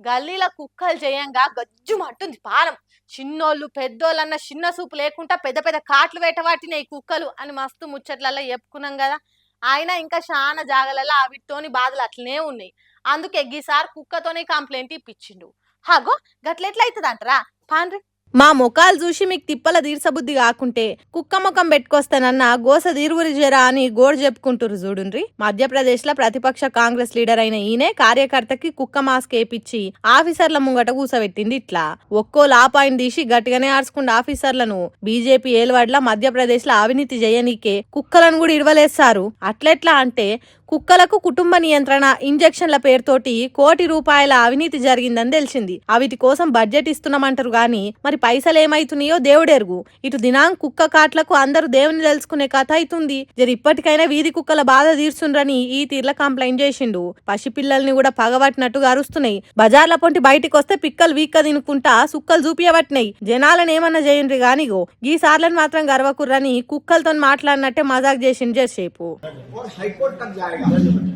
గల్లీల కుక్కలు చేయంగా గజ్జుమంటుంది పానం. చిన్నోళ్ళు పెద్దోళ్ళన్న చిన్న సూపు లేకుండా పెద్ద పెద్ద కాట్లు వేటవాటినాయి కుక్కలు అని మస్తు ముచ్చట్లలో చెప్పుకున్నాం కదా. అయినా ఇంకా చాలా జాగలలో అవిటితోని బాధలు అట్లనే ఉన్నాయి. అందుకే గీసారి కుక్కతోనే కంప్లైంట్ ఇప్పించిండు. హగో గట్లెట్లయితుంది అంటారా? పాండ్రి మా ముఖాలు చూసి మీకు తిప్పల తీర్చబుద్ధి కాకుంటే కుక్క ముఖం పెట్టుకొస్తానన్న గోస తీరువురి జరా అని గోడు చెప్పుకుంటారు చూడుండ్రి. మధ్యప్రదేశ్ లో ప్రతిపక్ష కాంగ్రెస్ లీడర్ అయిన ఈయనే కార్యకర్తకి కుక్క మాస్క్ వేపించి ఆఫీసర్ల ముంగట కూసబెట్టింది. ఇట్లా ఒక్కో లాపాయిని తీసి గట్టిగానే ఆర్చుకున్న ఆఫీసర్లను బీజేపీ ఏలువాడ్ల మధ్యప్రదేశ్ లో అవినీతి చేయనీకే కుక్కలను కూడా ఇడవలేస్తారు. అట్లెట్లా అంటే కుక్కలకు కుటుంబ నియంత్రణ ఇంజెక్షన్ల పేరుతోటి ₹1 కోటి అవినీతి జరిగిందని తెలిసింది. అవిటి కోసం బడ్జెట్ ఇస్తున్నామంటారు గాని మరి పైసలు ఏమైతున్నాయో దేవుడెరుగు. ఇటు దినాంక్ కుక్క కాట్లకు అందరూ దేవుని తెలుసుకునే కథ అవుతుంది. ఇప్పటికైనా వీధి కుక్కల బాధ తీర్చుండ్రని ఈ తీర్ల కంప్లైంట్ చేసిండు. పసిపిల్లల్ని కూడా పగబట్టినట్టుగా అరుస్తున్నాయి. బజార్ల పొంటి బయటికి వస్తే పిక్కలు వీక్క తినుకుంటా సుక్కలు చూపియబట్టినాయి. జనాలను ఏమన్నా చేయండి గానిగో ఈ సార్లను మాత్రం గర్వకుర్రని కుక్కలతో మాట్లాడినట్టే మజాక్ చేసిండు జర్సేపు.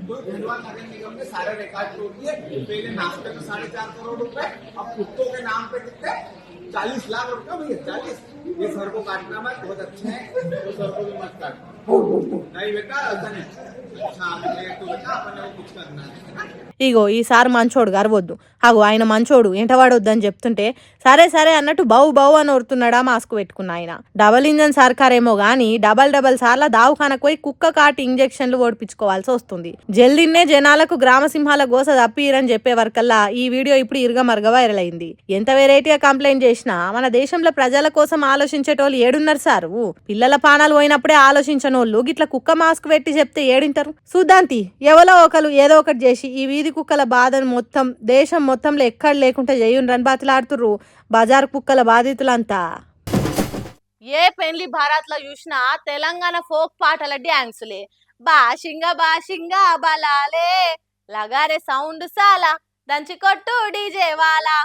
तो धनबाद नगर निगम ने सारे रिकॉर्ड तोड़ दिए। पहले नाश्ते में 4.5 करोड़ रुपए, अब कुत्तों के नाम पे कितने 40 लाख रुपए भैया 40। ये सर को काटना मत, बहुत अच्छे हैं तो सर को भी मत काट। नहीं बेटा ऐसा नहीं, अच्छा तो बेटा अपने को कुछ करना है। ఇగో ఈసారి మంచోడు గర్వొద్దు. అగో ఆయన మంచోడు ఎంటవాడొద్దని చెప్తుంటే సరే సరే అన్నట్టు బౌ బౌ అని ఒరుతున్నాడా మాస్క్ పెట్టుకున్న ఆయన. డబల్ ఇంజన్ సర్కారేమో గానీ డబల్ సార్ల దావఖానకు పోయి కుక్క కాటి ఇంజెక్షన్లు ఓడిపించుకోవాల్సి వస్తుంది. జల్దిన్నే జనాలకు గ్రామసింహాల గోస తప్పిరని చెప్పే వరకల్లా ఈ వీడియో ఇప్పుడు ఇరుగమరుగ వైరల్ అయింది. ఎంత వెరైటీగా కంప్లైంట్ చేసినా మన దేశంలో ప్రజల కోసం ఆలోచించేటోళ్ళు ఏడున్నారు సారు. పిల్లల పానాలు పోయినప్పుడే ఆలోచించనోళ్ళు గిట్ల కుక్క మాస్క్ పెట్టి చెప్తే ఏడింటారు. సుద్దాంతి ఎవరో ఒకరు ఏదో ఒకటి చేసి ఈ వీధి కుక్కల బాధను మొత్తం దేశం మొత్తంలో ఎక్కడ లేకుండా చేయుండ్రని బాతులాడుతుర్రు బజార్ కుక్కల బాధితులంతా. ఏ పెళ్లి భారత్ లో చూసినా తెలంగాణ ఫోక్ పాటల డ్యాన్సులే. బాషింగా బాషింగా బలాలే లగారే సౌండ్ సాలా దంచి కొట్టు డీజే వాలా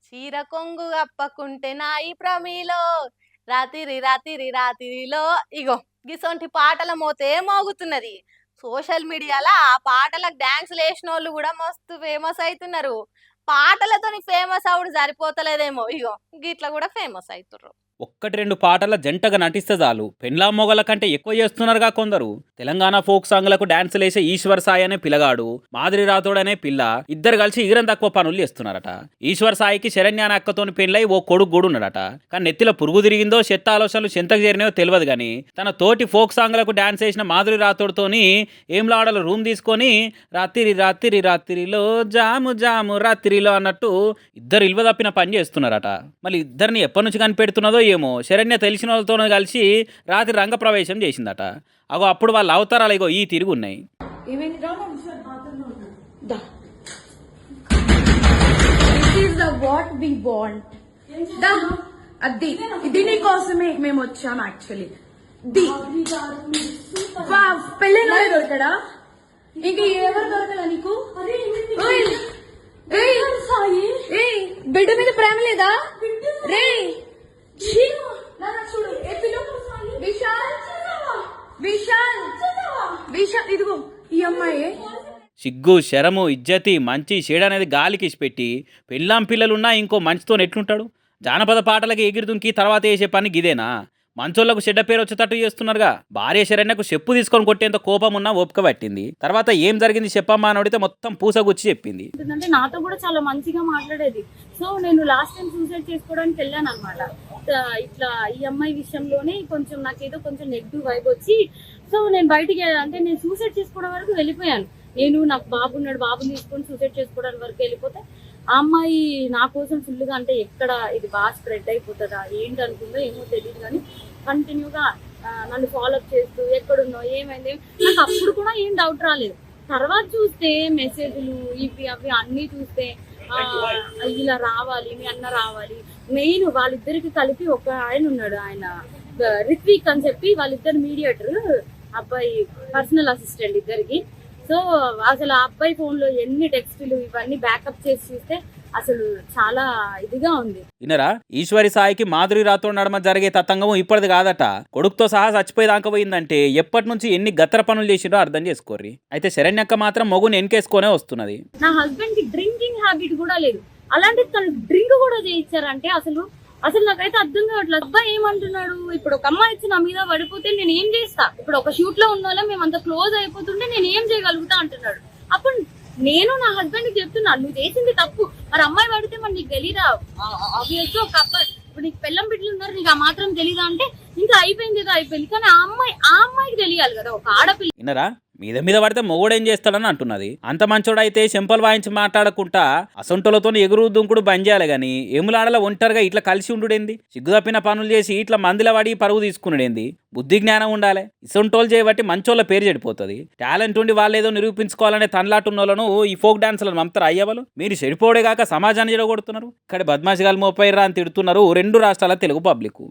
చీర కొంగు అప్పకుంటే నాయి ప్రమీలో రాతిరిలో ఇగో గిసొంటి పాటల మోతే మోగుతున్నది. సోషల్ మీడియాలో ఆ పాటలకు డాన్సులు వేసిన వాళ్ళు కూడా మస్తు ఫేమస్ అవుతున్నారు. పాటలతోని ఫేమస్ అవుడు సరిపోతలేదేమో ఇగో గిట్లా కూడా ఫేమస్ అవుతుర్రు. ఒక్కటి రెండు పాటల జంటగా నటిస్తే చాలు పెండ్లా మొగల కంటే ఎక్కువ చేస్తున్నారుగా కొందరు. తెలంగాణ ఫోక్ సాంగ్లకు డాన్సులు వేసే ఈశ్వర్ సాయి అనే పిల్లగాడు, మాదిరి రాథోడ్ అనే పిల్ల ఇద్దరు కలిసి ఇగరం తక్కువ పనులు చేస్తున్నారట. ఈశ్వర్ సాయికి శరణ్య అనే అక్కతోని పెళ్ళై ఓ కొడుకు కూడా ఉన్నాడట. కానీ నెత్తిలో పురుగు తిరిగిందో చెత్త ఆలోచనలు చెంతకు చేరినాయో తెలియదు కానీ తన తోటి ఫోక్ సాంగ్లకు డాన్స్ వేసిన మాధురి రాథోడ్తోని ఏంలాడలో రూమ్ తీసుకొని రాత్రిలో జాము జాము రాత్రిలో అన్నట్టు ఇద్దరు ఇల్వ తప్పిన పని చేస్తున్నారట. మళ్ళీ ఇద్దరిని ఎప్పటి నుంచి కనిపెడుతున్నదో ఏమో శరణ్య తెలిసిన వాళ్ళతో కలిసి రాత్రి రంగ ప్రవేశం చేసిందట. అగో అప్పుడు వాళ్ళ అవతారాలు ఇగో ఈ తిరిగి ఉన్నాయి. ఇది నీకోసమే మేము వచ్చాం. యాక్చువల్లీ పెళ్ళైన దొరకడా ఇంక ఎవరు దొరకలా నీకు? బిడ్డ మీద ప్రేమ లేదా రే? విశాల్ ఇదిగో ఈ అమ్మాయి సిగ్గు శరము ఇజ్జతి మంచి చెడు అనేది గాలికి పెట్టి పెళ్ళాం పిల్లలున్నా ఇంకో మంచితో ఎట్లుంటాడు? జానపద పాటలకి ఎగిరిదుంకి తర్వాత వేసే పని గిదేనా? మంచోళ్లకు చెడ్డ పేరు వచ్చేటట్టు చేస్తున్నారుగా. భార్య శరణ్యకు చెప్పు తీసుకొని కొట్టేంత కోపం ఉన్నా ఓపిక పట్టింది. తర్వాత ఏం జరిగింది చెప్పమ్మా అని అడిగితే మొత్తం పూసగుచ్చి చెప్పింది. నాతో కూడా చాలా మంచిగా మాట్లాడేది. సో నేను లాస్ట్ టైం సూసైడ్ చేసుకోవడానికి వెళ్ళాను అనమాట. ఇట్లా ఈ అమ్మాయి విషయంలోనే కొంచెం నాకేదో కొంచెం నెగిటివ్ వైబ్ వచ్చి సో నేను బయటికి అంటే నేను సూసైడ్ చేసుకోవడం వరకు వెళ్ళిపోయాను. నాకు బాబు ఉన్నాడు, బాబుని తీసుకొని సూసైడ్ చేసుకోవడానికి వరకు వెళ్ళిపోతే ఆ అమ్మాయి నా కోసం ఫుల్గా అంటే ఎక్కడ ఇది బాగా స్ప్రెడ్ అయిపోతుందా ఏంటి అనుకుందో ఏమో తెలియదు కానీ కంటిన్యూగా నన్ను ఫాలోఅప్ చేస్తూ ఎక్కడున్నావు ఏమైంది నాకు అప్పుడు కూడా ఏం డౌట్ రాలేదు. తర్వాత చూస్తే మెసేజ్లు ఇవి అవి అన్నీ చూస్తే ఇలా రావాలి మీ అన్న రావాలి. మెయిన్ వాళ్ళిద్దరికి కలిపి ఒక ఆయన ఉన్నాడు, ఆయన రిత్విక్ అని చెప్పి వాళ్ళిద్దరు మీడియేటర్, అబ్బాయి పర్సనల్ అసిస్టెంట్ ఇద్దరికి. సో అసలు ఆ అబ్బాయి ఫోన్లో ఎన్ని టెక్స్టులు ఇవన్నీ బ్యాకప్ చేసి చూస్తే అసలు చాలా ఇదిగా ఉంది. వినరా, ఈశ్వరి సాయికి మాధురి రాథోడ్ నడమ జరిగే తతంగము ఇప్పటిది కాదట. కొడుకుతో సహా చచ్చిపోయేదాకా పోయిందంటే ఎప్పటి నుంచి ఎన్ని గత్తర పనులు చేసిండో అర్థం చేసుకోర్రి. అయితే శరణ్యక్క మాత్రం మొగుని ఎన్కేసుకొనే వస్తున్నది. నా హస్బెండ్ కి డ్రింకింగ్ హ్యాబిట్ కూడా లేదు, అలాంటి తను డ్రింక్ కూడా చేయించారంటే అసలు నాకైతే అర్థం కావట్లేదు. అబ్బాయి ఏమంటున్నాడు, ఇప్పుడు ఒక అమ్మాయి వచ్చి నా మీద పడిపోతే నేను ఏం చేస్తా, ఇప్పుడు ఒక షూట్ లో ఉన్న వాళ్ళం మేము అంత క్లోజ్ అయిపోతుంటే నేను ఏం చేయగలుగుతా అంటున్నాడు. అప్పుడు నేను నా హస్బెండ్ కి చెప్తున్నా, నువ్వు చేసింది తప్పు, మరి అమ్మాయి పడితే మరి నీకు తెలీదా, ఆబ్వియస్ ఒక అబ్బాయి ఇప్పుడు నీకు పెళ్ళం బిడ్డలు ఉన్నారు నీకు ఆ మాత్రం తెలీదా అంటే ఇంకా అయిపోయింది ఏదో అయిపోయింది. కానీ ఆ అమ్మాయికి తెలియాలి కదా, ఒక ఆడపిల్ల. వినరా, మీద పడితే మొగుడేం చేస్తాడని అంటున్నది. అంత మంచోడైతే చెంపలు వాయించి మాట్లాడకుండా అసొంటోలతో ఎగురు దుంకుడు బంద్ చేయాలి గాని ఏములాడల ఒంటరిగా ఇట్లా కలిసి ఉండుడేంది, సిగ్గుతప్పిన పనులు చేసి ఇట్లా మందిల పడి పరుగు తీసుకునేది. బుద్ధి జ్ఞానం ఉండాలి. ఇసొంటోలు చేయబట్టి మంచోళ్ళ పేరు చెడిపోతుంది. టాలెంట్ ఉండి వాళ్ళు ఏదో నిరూపించుకోవాలనే తనలాటున్నోళ్ళను ఈ ఫోక్ డాన్సులను పంపుతారు అయ్యవలు. మీరు చెడిపోవడే కాక సమాజాన్ని చెడగొడుతున్నారు. ఇక్కడ బద్మాషిగాలు మోపైర్రా అని తిడుతున్నారు 2 రాష్ట్రాల తెలుగు పబ్లిక్.